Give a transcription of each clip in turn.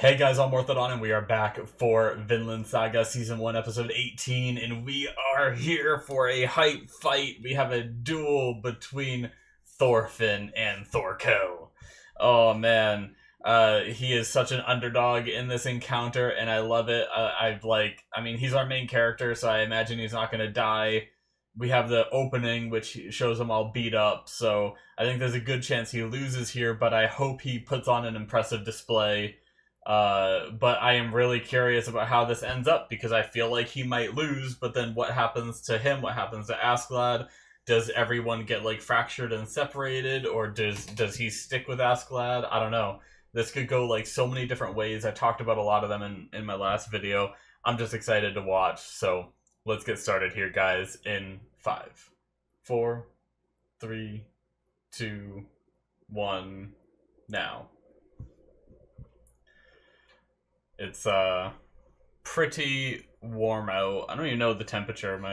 Hey guys, I'm Morthadon, and we are back for Vinland Saga Season 1, Episode 18, and we are here for a hype fight. We have a duel between Thorfinn and Thorko. Oh man, he is such an underdog in this encounter, and I love it. He's our main character, so I imagine he's not going to die. We have the opening, which shows him all beat up, so I think there's a good chance he loses here, but I hope he puts on an impressive display. But I am really curious about how this ends up, because I feel like he might lose, but then what happens to him? What happens to Askeladd? Does everyone get, like, fractured and separated, or does he stick with Askeladd? I don't know. This could go, like, so many different ways. I talked about a lot of them in my last video. I'm just excited to watch, so let's get started here, guys, in 5, 4, 3, 2, 1, now. It's pretty warm out. I don't even know the temperature.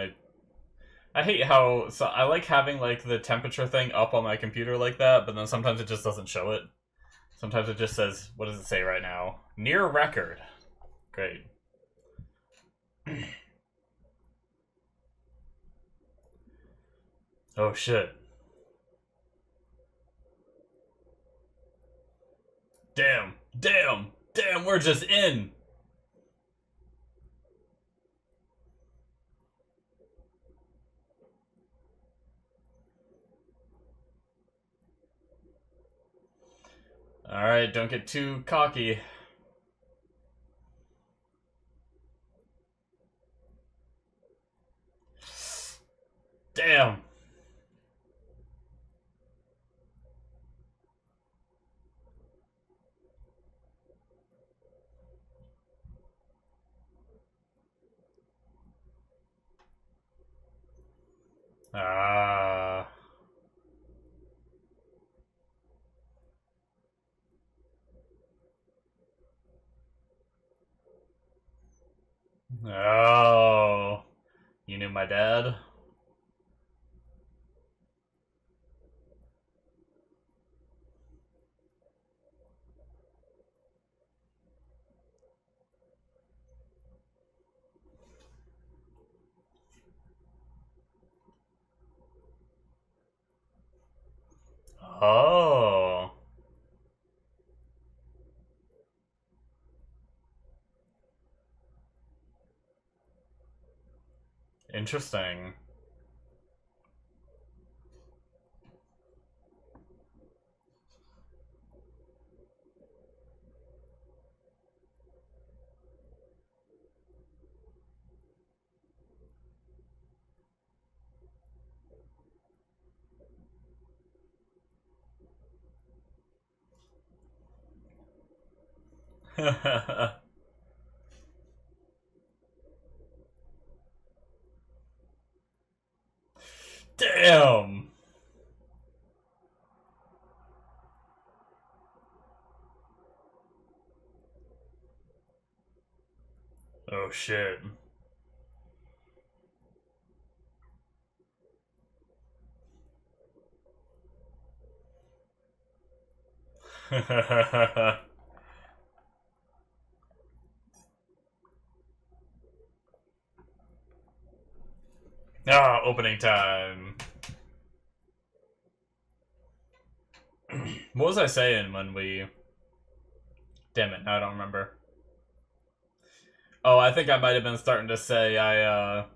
I hate how I like having like the temperature thing up on my computer like that, but then sometimes it just doesn't show it. Sometimes it just says, what does it say right now? Near record. Great. Oh shit. Damn, we're just in. Alright, don't get too cocky. Damn. Ah. Oh. You knew my dad? Oh. Interesting. Damn. Oh shit. Ah, opening time. What was I saying when we... Damn it, now I don't remember. Oh, I think I might have been starting to say I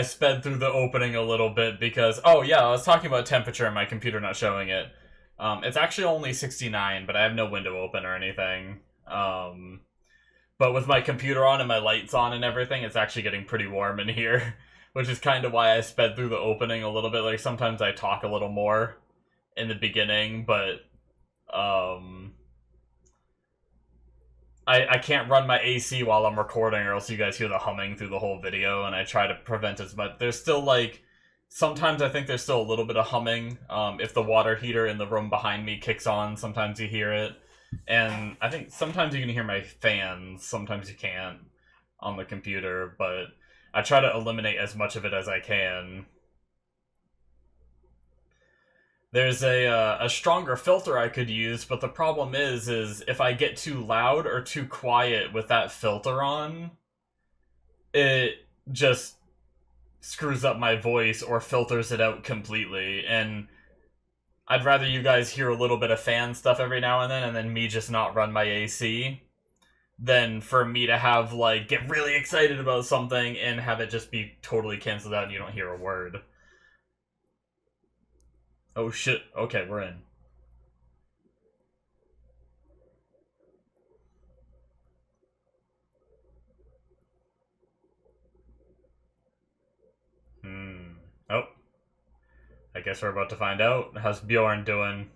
sped through the opening a little bit because... Oh, yeah, I was talking about temperature and my computer not showing it. It's actually only 69, but I have no window open or anything. But with my computer on and my lights on and everything, it's actually getting pretty warm in here. Which is kind of why I sped through the opening a little bit. Like, sometimes I talk a little more in the beginning, but... I can't run my AC while I'm recording or else you guys hear the humming through the whole video, and I try to prevent as much. There's still, like... Sometimes I think there's still a little bit of humming. If the water heater in the room behind me kicks on, sometimes you hear it. And I think sometimes you can hear my fans, sometimes you can't on the computer, but I try to eliminate as much of it as I can. There's a stronger filter I could use, but the problem is if I get too loud or too quiet with that filter on, it just screws up my voice or filters it out completely. And I'd rather you guys hear a little bit of fan stuff every now and then me just not run my AC, than for me to have, like, get really excited about something and have it just be totally canceled out and you don't hear a word. Oh shit, okay, we're in. Oh, I guess we're about to find out. How's Bjorn doing?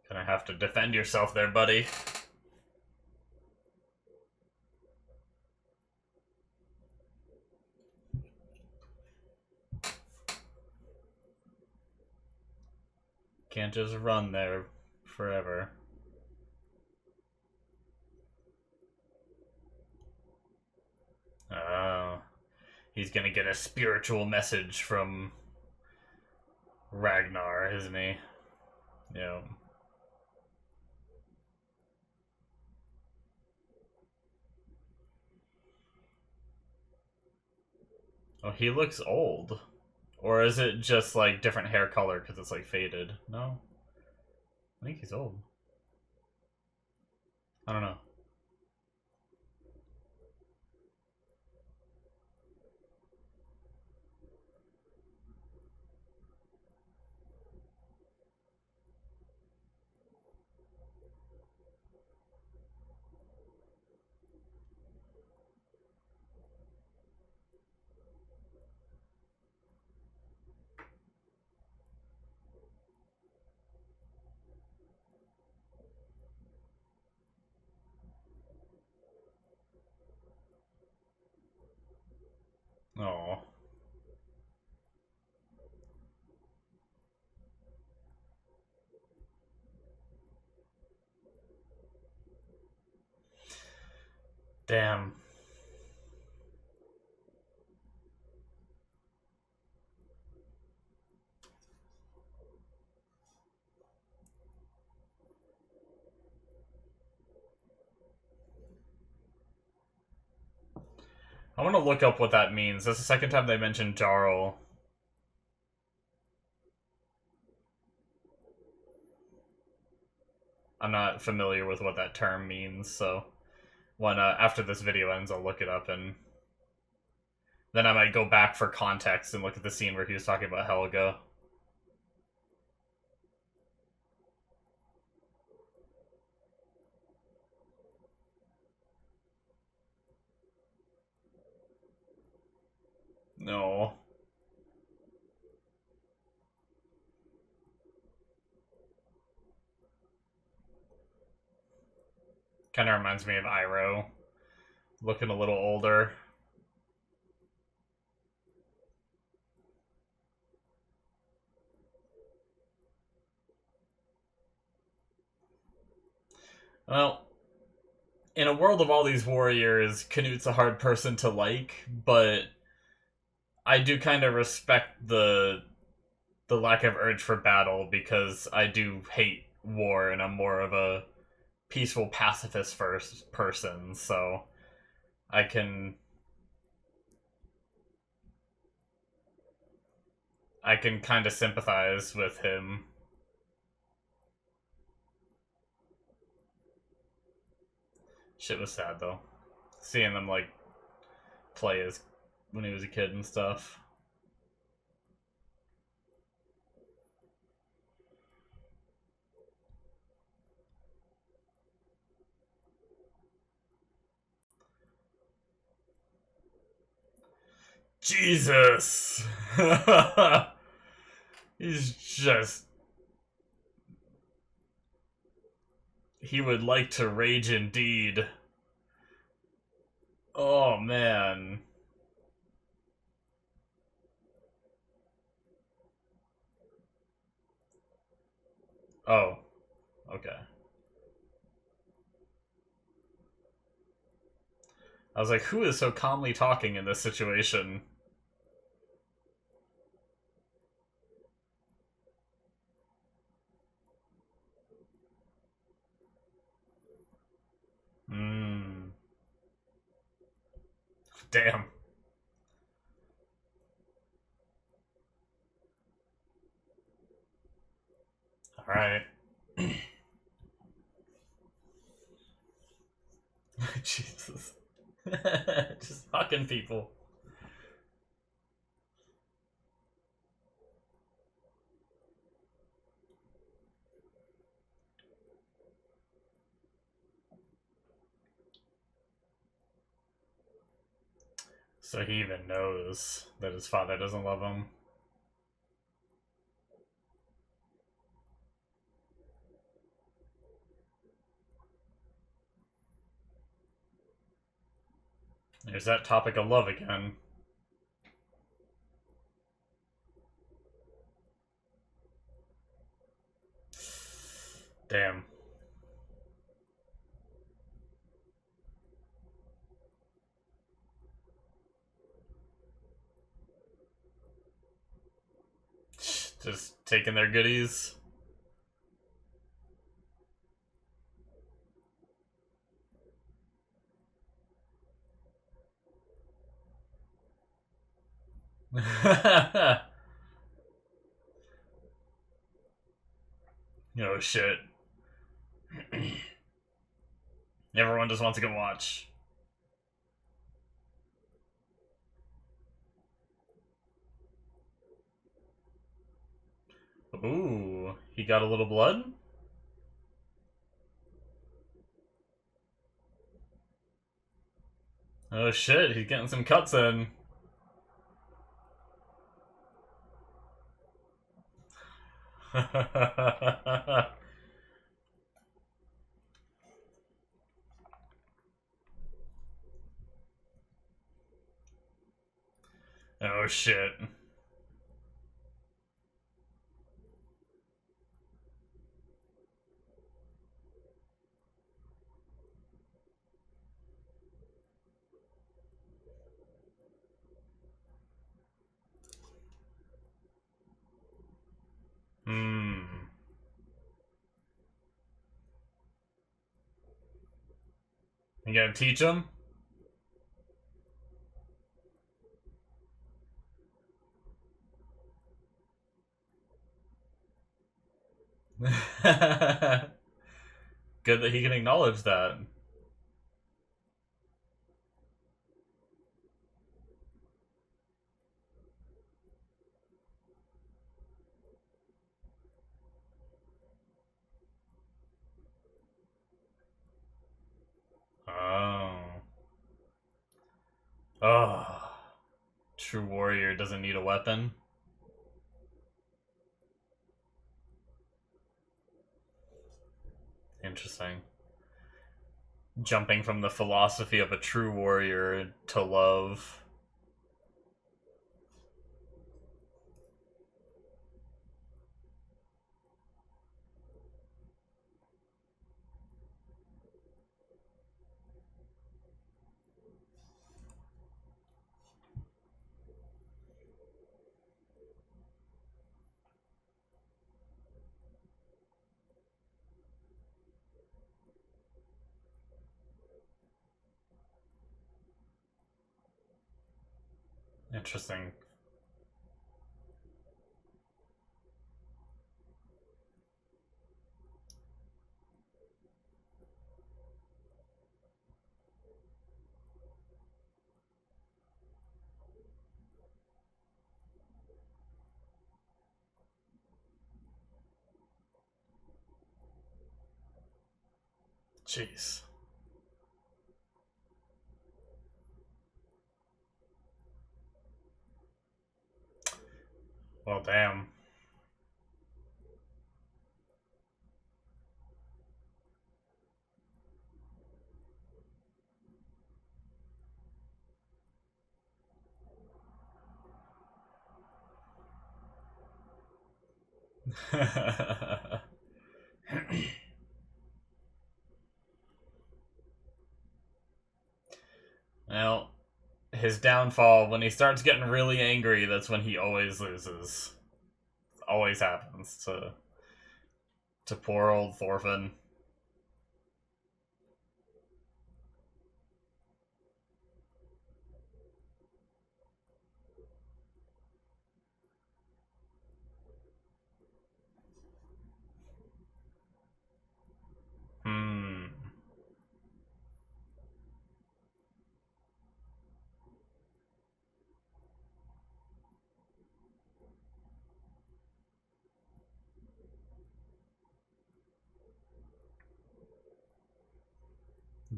Gonna have to defend yourself there, buddy. Can't just run there forever. Oh. He's gonna get a spiritual message from Ragnar, isn't he? Yeah. Oh, he looks old. Or is it just, like, different hair color because it's, like, faded? No? I think he's old. I don't know. Oh. Damn. I want to look up what that means. That's the second time they mentioned Jarl. I'm not familiar with what that term means, so when after this video ends, I'll look it up, and then I might go back for context and look at the scene where he was talking about Helga. No. Kind of reminds me of Iroh. Looking a little older. Well, in a world of all these warriors, Canute's a hard person to like, but I do kind of respect the lack of urge for battle because I do hate war and I'm more of a peaceful pacifist first person, so I can kind of sympathize with him. Shit was sad though, seeing them like play as when he was a kid and stuff. Jesus. He's just, he would like to rage indeed. Oh man. Oh, okay. I was like, who is so calmly talking in this situation? Mmm. Damn. Alright. Jesus. Just fucking people. So he even knows that his father doesn't love him. There's that topic of love again. Damn. Just taking their goodies. Oh shit. Everyone just wants to go watch. Ooh, he got a little blood? Oh shit, he's getting some cuts in. Oh shit. Hmm. You gotta teach him? Good that he can acknowledge that. Oh. Oh. True warrior doesn't need a weapon. Interesting. Jumping from the philosophy of a true warrior to love. Interesting. Jeez. Well, damn. his downfall, when he starts getting really angry, that's when he always loses. Always happens to poor old Thorfinn. Hmm.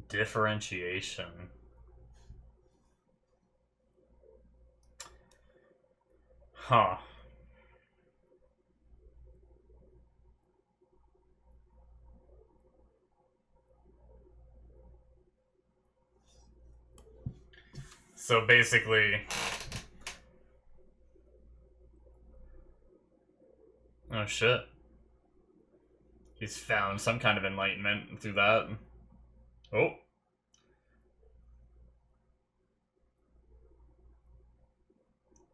Differentiation. Huh. So basically... Oh shit. He's found some kind of enlightenment through that. Oh.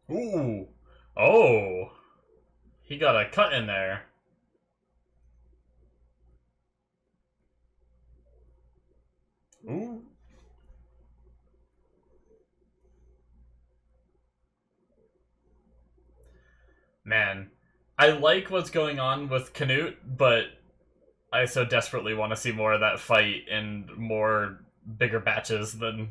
Ooh. Oh. He got a cut in there. Ooh. Man. I like what's going on with Canute, but I so desperately want to see more of that fight and more bigger batches than...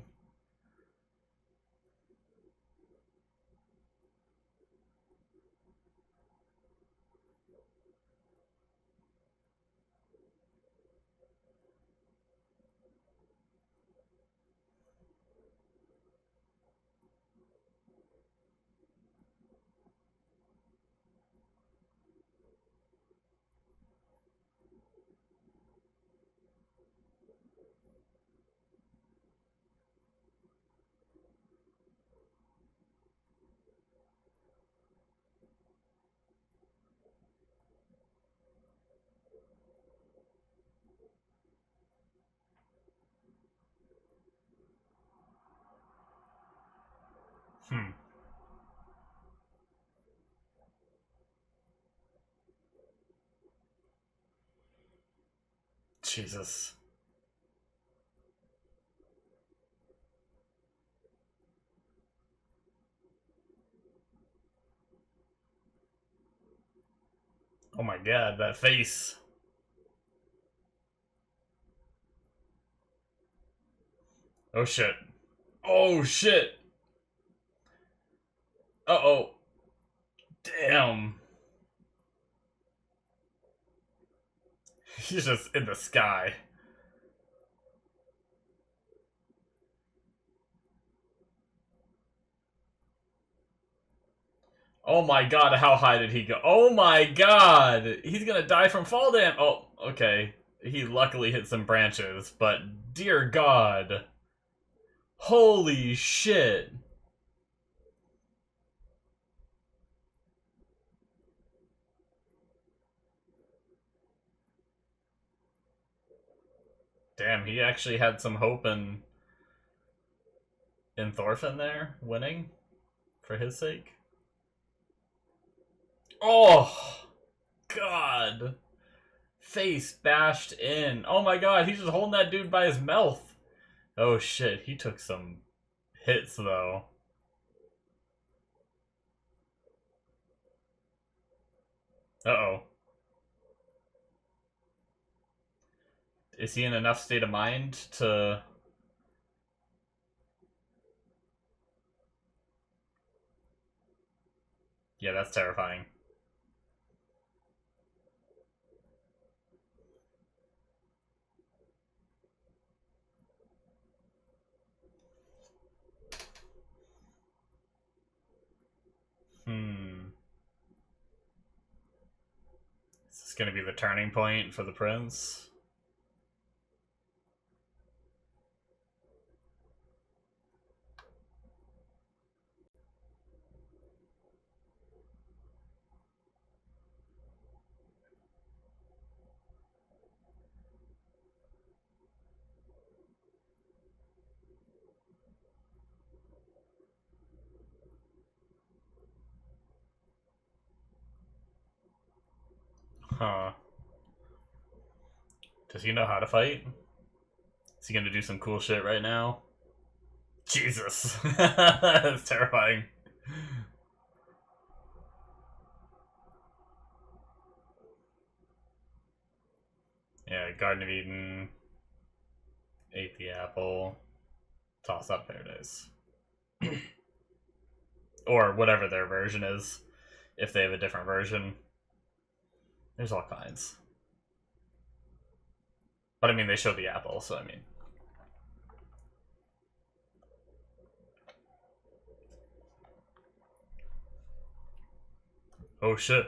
Hmm. Jesus. Oh my god, that face. Oh shit. Oh shit. Uh-oh. Damn. He's just in the sky. Oh my god, how high did he go? Oh my god! He's gonna die from fall damage. Oh, okay. He luckily hit some branches, but dear god. Holy shit. Damn, he actually had some hope in Thorfinn there, winning, for his sake. Oh, god. Face bashed in. Oh my god, he's just holding that dude by his mouth. Oh shit, he took some hits though. Uh-oh. Is he in enough state of mind to... Yeah, that's terrifying. Hmm. Is this gonna be the turning point for the prince? Huh. Does he know how to fight? Is he gonna do some cool shit right now? Jesus. That's terrifying. Yeah, Garden of Eden. Ate the apple. Toss up paradise. Or whatever their version is. If they have a different version. There's all kinds. But I mean, they showed the apple, so I mean. Oh shit.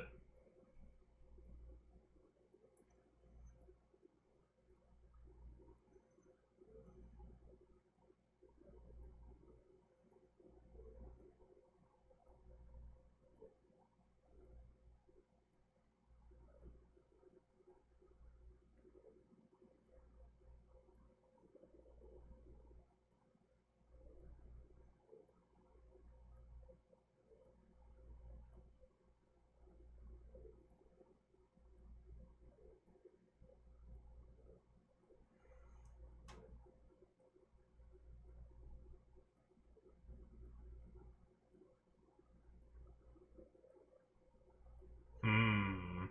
Hmm.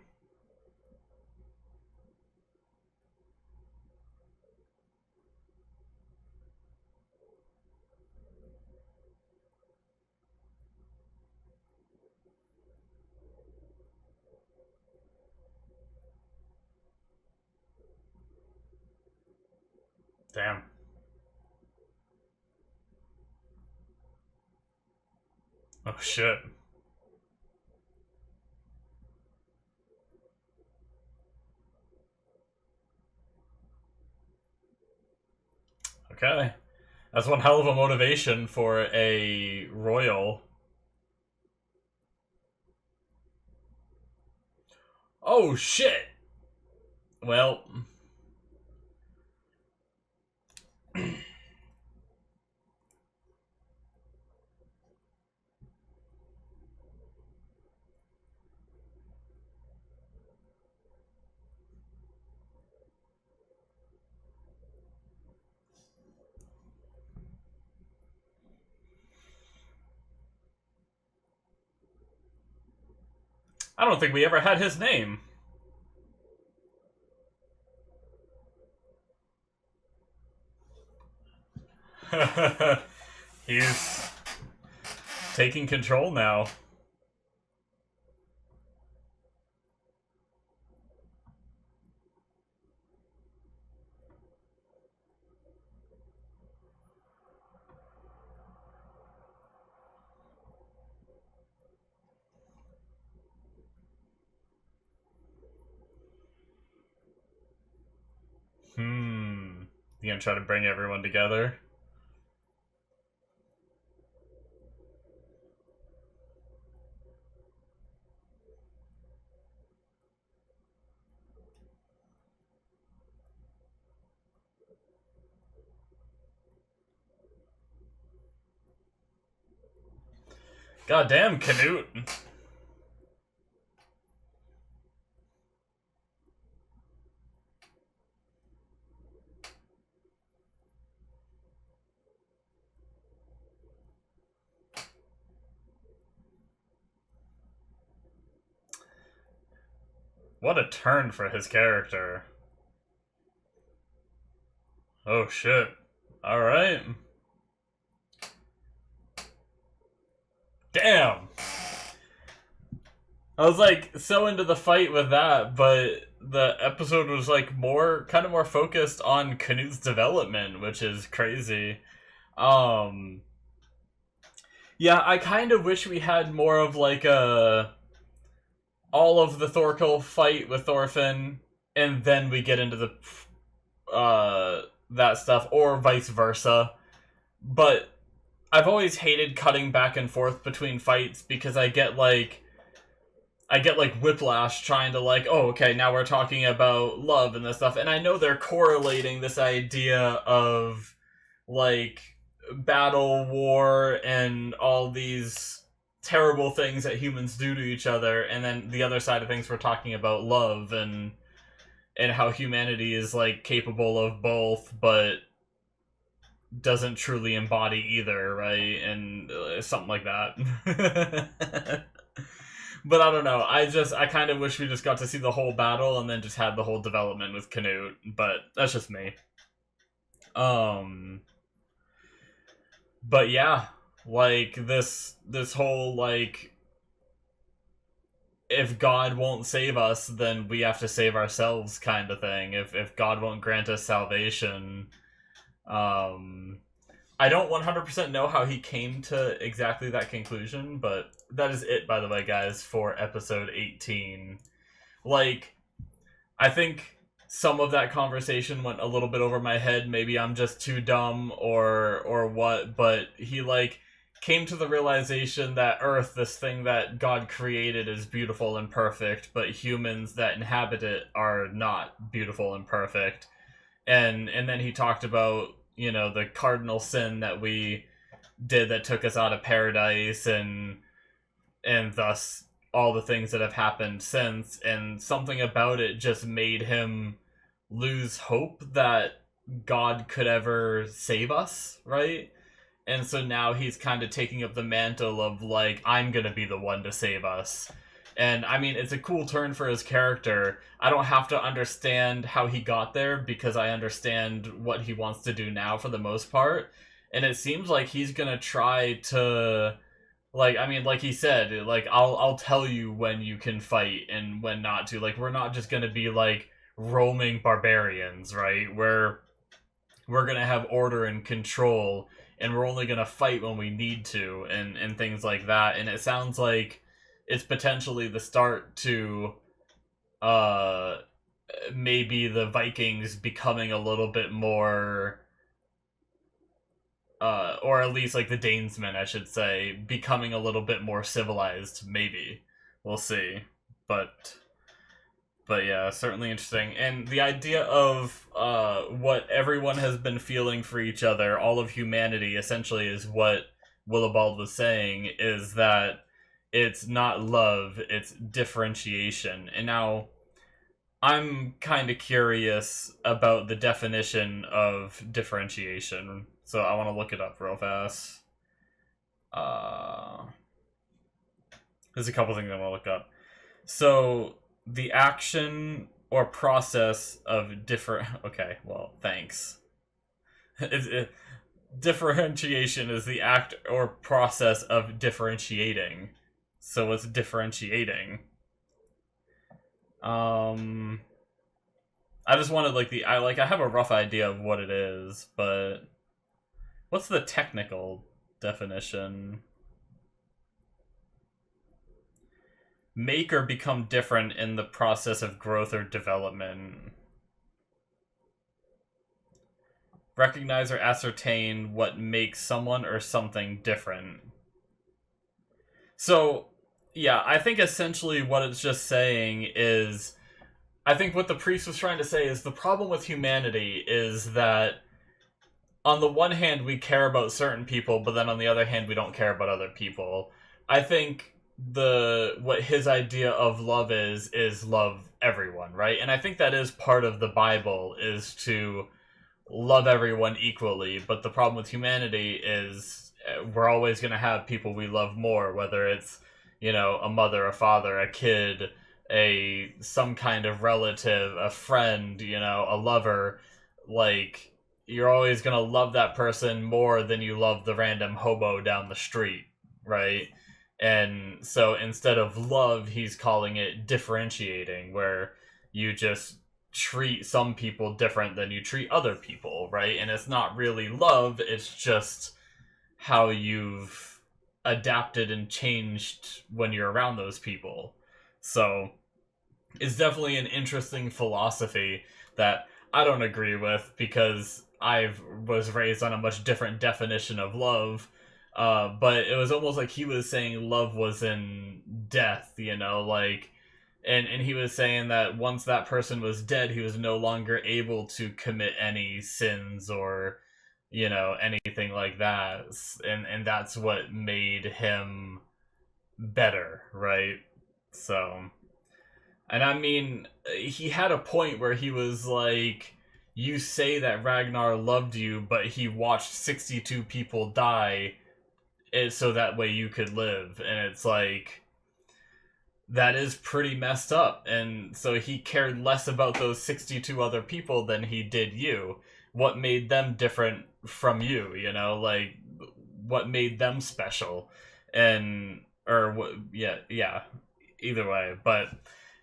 Damn. Oh shit. Okay. That's one hell of a motivation for a royal. Oh shit! Well. I don't think we ever had his name. He's taking control now. You gonna try to bring everyone together? Goddamn, Canute. What a turn for his character. Oh shit. Alright. Damn! I was like so into the fight with that, but the episode was like kind of more focused on Canute's development, which is crazy. Yeah, I kind of wish we had more of like all of the Thorkel fight with Thorfinn, and then we get into the that stuff, or vice versa. But I've always hated cutting back and forth between fights because I get like whiplash trying to like, oh, okay, now we're talking about love and this stuff, and I know they're correlating this idea of like battle, war, and all these terrible things that humans do to each other, and then the other side of things we're talking about love and how humanity is like capable of both, but doesn't truly embody either, right? And something like that. But I don't know. I kind of wish we just got to see the whole battle and then just had the whole development with Canute. But that's just me. But yeah, like this whole like, if God won't save us, then we have to save ourselves kind of thing. If God won't grant us salvation, I don't 100% know how he came to exactly that conclusion, but that is it, by the way, guys, for episode 18. Like, I think some of that conversation went a little bit over my head. Maybe I'm just too dumb or what, but he, like, came to the realization that Earth, this thing that God created, is beautiful and perfect, but humans that inhabit it are not beautiful and perfect. And then he talked about, you know, the cardinal sin that we did that took us out of paradise, and thus all the things that have happened since, and something about it just made him lose hope that God could ever save us, right? And so now he's kind of taking up the mantle of, like, I'm gonna be the one to save us. And, I mean, it's a cool turn for his character. I don't have to understand how he got there, because I understand what he wants to do now for the most part. And it seems like he's gonna try to, like, I mean, like he said, like, I'll tell you when you can fight and when not to. Like, we're not just gonna be, like, roaming barbarians, right? We're gonna have order and control, and we're only gonna fight when we need to, and things like that. And it sounds like it's potentially the start to maybe the Vikings becoming a little bit more, or at least like the Danesmen, I should say, becoming a little bit more civilized. Maybe we'll see, but yeah, certainly interesting. And the idea of what everyone has been feeling for each other, all of humanity, essentially, is what Willibald was saying, is that it's not love, it's differentiation. And now, I'm kind of curious about the definition of differentiation, so I want to look it up real fast. There's a couple things I want to look up. So, the action or process of different... Okay, well, thanks. Differentiation is the act or process of differentiating. So what's differentiating? I just wanted, like, I have a rough idea of what it is, but what's the technical definition? Make or become different in the process of growth or development. Recognize or ascertain what makes someone or something different. So, yeah, I think essentially what it's just saying is, I think what the priest was trying to say is the problem with humanity is that on the one hand we care about certain people, but then on the other hand we don't care about other people. I think what his idea of love is love everyone, right? And I think that is part of the Bible, is to love everyone equally. But the problem with humanity is we're always going to have people we love more, whether it's, you know, a mother, a father, a kid, some kind of relative, a friend, you know, a lover. Like, you're always going to love that person more than you love the random hobo down the street, right? And so instead of love, he's calling it differentiating, where you just treat some people different than you treat other people, right? And it's not really love, it's just how you've adapted and changed when you're around those people. So it's definitely an interesting philosophy that I don't agree with, because I was raised on a much different definition of love. But it was almost like he was saying love was in death, you know, like, and he was saying that once that person was dead, he was no longer able to commit any sins or, you know, anything like that. And that's what made him better, right? So, and I mean, he had a point where he was like, you say that Ragnar loved you, but he watched 62 people die so that way you could live. And it's like, that is pretty messed up. And so he cared less about those 62 other people than he did you. What made them different from you, you know? Like, what made them special? And, or, yeah, either way. But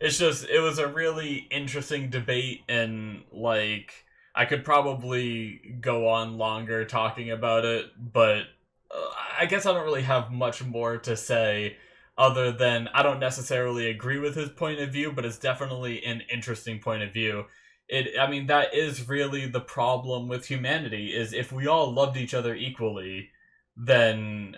it's just, it was a really interesting debate, and, like, I could probably go on longer talking about it, but I guess I don't really have much more to say other than I don't necessarily agree with his point of view, but it's definitely an interesting point of view. I mean, that is really the problem with humanity, is if we all loved each other equally, then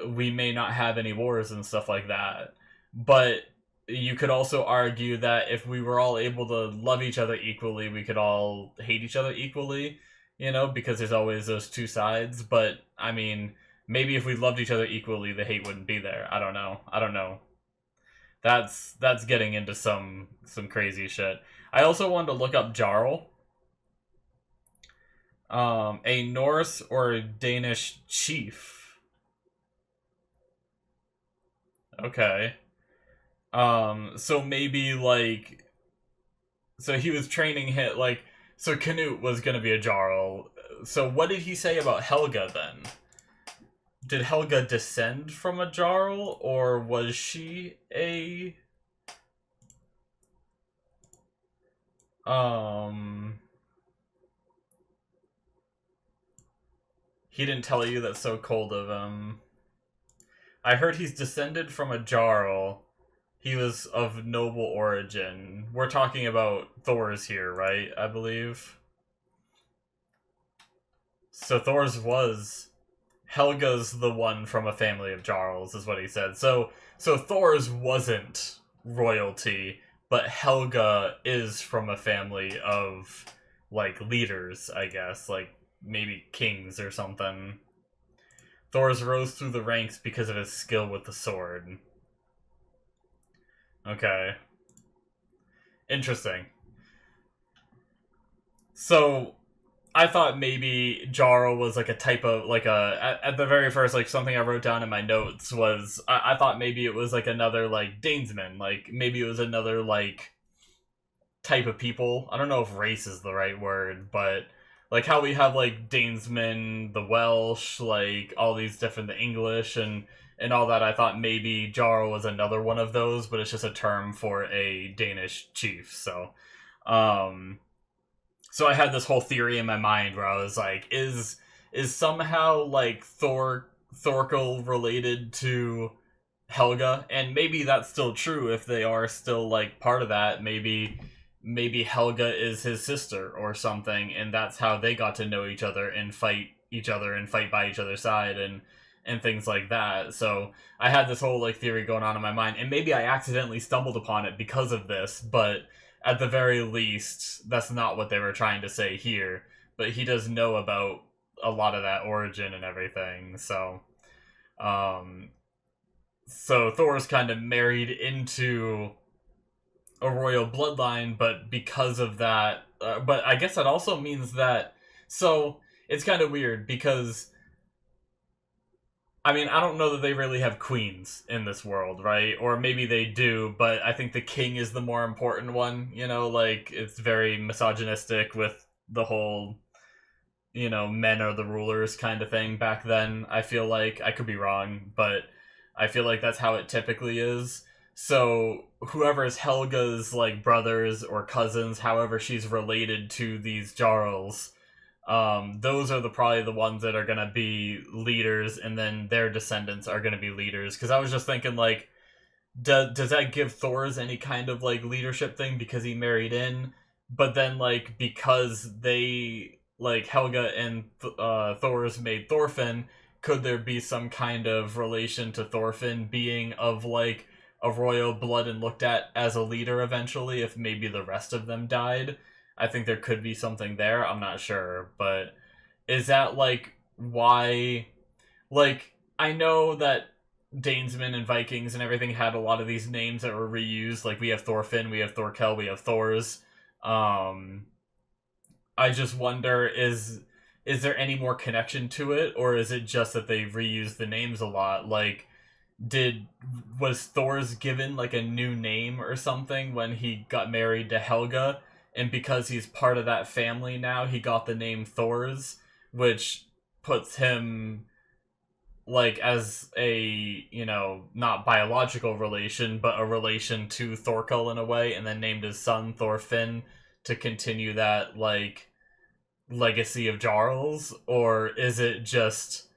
we may not have any wars and stuff like that. But you could also argue that if we were all able to love each other equally, we could all hate each other equally, you know, because there's always those two sides. But, I mean, maybe if we loved each other equally, the hate wouldn't be there. I don't know. I don't know. That's getting into some crazy shit. I also wanted to look up Jarl. A Norse or Danish chief. Okay. So maybe like, so he was training him like, so Canute was gonna be a Jarl. So what did he say about Helga then? Did Helga descend from a Jarl, or was she a he didn't tell you? That's so cold of him. I heard he's descended from a Jarl. He was of noble origin. We're talking about Thor's here, right? I believe. So Thor's was Helga's the one from a family of Jarls, is what he said. So Thor's wasn't royalty, but Helga is from a family of like leaders, I guess, like maybe kings or something. Thor's rose through the ranks because of his skill with the sword. Okay. Interesting. So I thought maybe Jarl was like a type of like at the very first, like something I wrote down in my notes was I thought maybe it was like another like Danesman, like maybe it was another like type of people. I don't know if race is the right word, but like how we have like Danesmen, the Welsh, like all these different, the English and all that. I thought maybe Jarl was another one of those, but it's just a term for a Danish chief. So I had this whole theory in my mind where I was like, is somehow like Thorkel related to Helga? And maybe that's still true if they are still like part of that. Maybe Helga is his sister or something, and that's how they got to know each other and fight each other and fight by each other's side and things like that. So I had this whole like theory going on in my mind, and maybe I accidentally stumbled upon it because of this, but at the very least, that's not what they were trying to say here. But he does know about a lot of that origin and everything. So Thor's kind of married into a royal bloodline, but because of that, but I guess that also means that. So it's kind of weird because I mean, I don't know that they really have queens in this world, right? Or maybe they do, but I think the king is the more important one, you know, like, it's very misogynistic with the whole, you know, men are the rulers kind of thing back then. I feel like, I could be wrong, but I feel like that's how it typically is. So, whoever is Helga's, like, brothers or cousins, however she's related to these Jarls, those are probably the ones that are gonna be leaders, and then their descendants are gonna be leaders. Because I was just thinking, like, does that give Thor's any kind of like leadership thing because he married in? But then, like, because they like Helga and Thor's made Thorfinn, could there be some kind of relation to Thorfinn being of like a royal blood and looked at as a leader eventually if maybe the rest of them died? I think there could be something there. I'm not sure, but is that like why? Like, I know that Danesmen and Vikings and everything had a lot of these names that were reused. Like we have Thorfinn, we have Thorkel, we have Thors. I just wonder, is there any more connection to it, or is it just that they've reused the names a lot? Like, was Thor's given like a new name or something when he got married to Helga, and because he's part of that family now, he got the name Thor's, which puts him like as a, you know, not biological relation, but a relation to Thorkel in a way, and then named his son Thorfinn to continue that like legacy of Jarls? Or is it just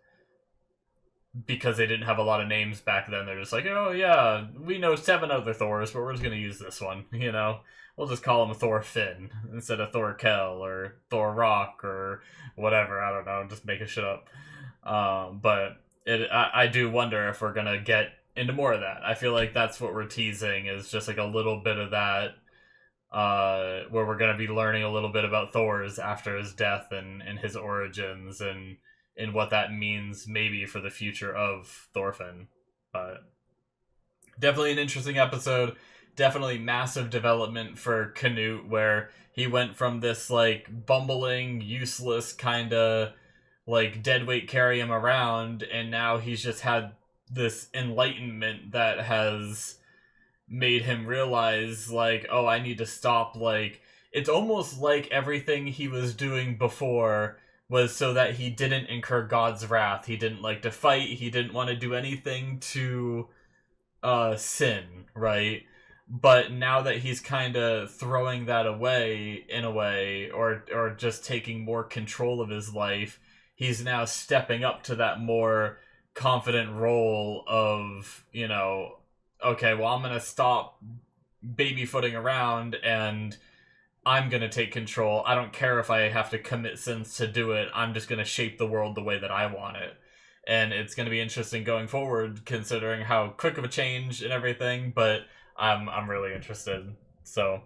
because they didn't have a lot of names back then, they're just like, oh yeah, we know 7 other Thors, but we're just gonna use this one, you know? We'll just call him Thorfinn instead of Thorkel or Thorrock or whatever, I don't know, just making shit up. But I do wonder if we're gonna get into more of that. I feel like that's what we're teasing, is just like a little bit of that, where we're going to be learning a little bit about Thor's after his death and his origins and what that means maybe for the future of Thorfinn. But definitely an interesting episode. Definitely massive development for Canute, where he went from this like bumbling, useless kind of like deadweight carry him around, and now he's just had this enlightenment that has made him realize, like, oh, I need to stop. Like, it's almost like everything he was doing before was so that he didn't incur God's wrath. He didn't like to fight. He didn't want to do anything to sin, right? But now that he's kind of throwing that away in a way, or just taking more control of his life, he's now stepping up to that more confident role of, you know, okay, well, I'm going to stop baby-footing around and I'm going to take control. I don't care if I have to commit sins to do it. I'm just going to shape the world the way that I want it. And it's going to be interesting going forward, considering how quick of a change and everything, but I'm really interested. So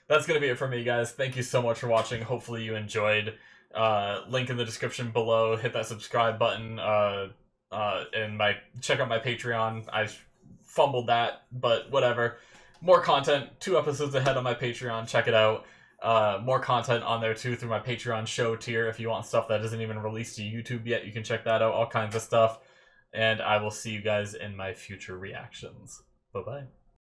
that's going to be it for me, guys. Thank you so much for watching. Hopefully you enjoyed. Link in the description below. Hit that subscribe button. And check out my Patreon. I fumbled that, but whatever. More content. 2 episodes ahead on my Patreon. Check it out. More content on there too through my Patreon show tier. If you want stuff that isn't even released to YouTube yet, you can check that out. All kinds of stuff. And I will see you guys in my future reactions. Bye-bye.